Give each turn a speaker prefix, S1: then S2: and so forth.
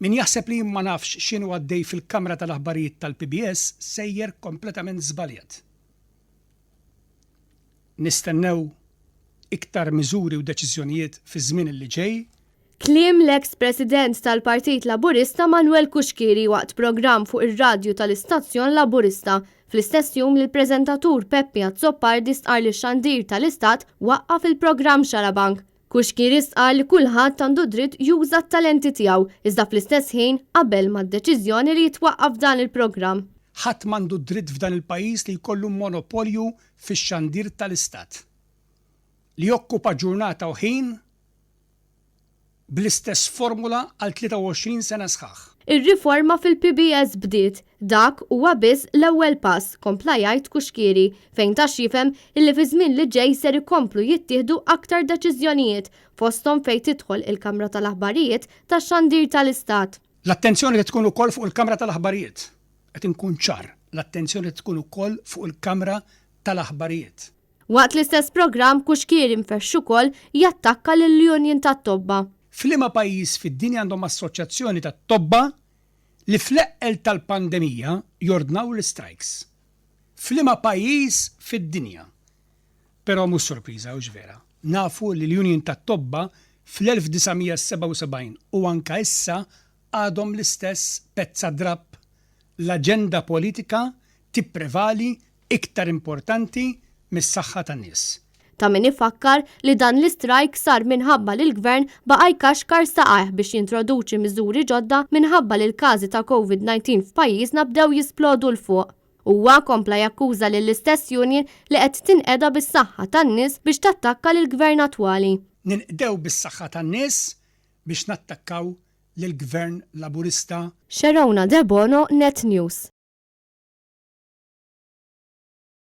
S1: Min jaħseb li ma nafx x'inhu għaddej fil-Kamra tal-Aħbarijiet tal-PBS sejjer kompletament żbaljat. Nistennew iktar miżuri u deċiżjonijiet fi żmien li ġej.
S2: Kliem l-ex-President tal-Partit Laburista Manuel Cuschieri waqt programm fuq ir-radju tal-Istazzjon Laburista. Fl-istess jum li l-preżentatur Peppi Azzopardi stqar li x-xandir tal-Istat waqqaf il-programm Xarabank. Cuschieri stqar li kulħadd għandu dritt juża t-talenti tiegħu, iżda fl-istess ħin qabel mad-deċiżjoni li jitwaqqaf dan il-programm.
S1: Ħadd m'għandu dritt f'dan il-pajjiż li jkollu monopolju fix-xandir tal-Istat. Li jokkupa ġurnata u ħin bl-istess formula għal 23 sena sħaħ.
S2: Ir-riforma fil-PBS bdiet, dak huwa biss l-ewwel pass, kompla jgħid Cuschieri, fejn tax jifhem illi fi żmien li ġej ser ikomplu jittieħdu aktar deċiżjonijiet fosthom fejn tidħol il-Kamra tal-Aħbarijiet tax-Xandir tal-Istat.
S1: L-attenzjoni li tkun ukoll fuq il-Kamra tal-Aħbarijiet. Qed inkun ċar, l-attenzjoni li tkun ukoll fuq il-Kamra tal-Aħbarijiet.
S2: Waqt l-istess programm Cuschieri mfexx ukoll jattakka lill-Union tat-Tobba.
S1: F'liema pajjiż fid-dinja għandhom assoċjazzjoni tat-tobba li fl-eqqel tal-pandemija jordnaw l-strikes. F'liema pajjiż fid-dinja. Però mhux sorpriża u vera. Nafu li l-Union tat-Tobba fl-1977 u anke issa għadhom l-istess pezza drabb. L-aġenda politika tipprevali iktar importanti mis-saħħa tan-nies.
S2: Ta' min ifakkar li dan l-istrajk sar minħabba li l-gvern baqa' jkaxkar saqajh biex jintroduċi miżuri ġodda minħabba li l-każi ta' COVID-19 f'pajjiżna bdew jisplodu l fuq. Huwa kompla jakkuża lill-istess Union li qed tinqeda bis-saħħa tan-nies biex tattakka lill-gvern attwali.
S1: Ninqdew bis-saħħa tan-nies biex nattakkaw lill-gvern Laburista.
S2: Xerona De Bono, Net News.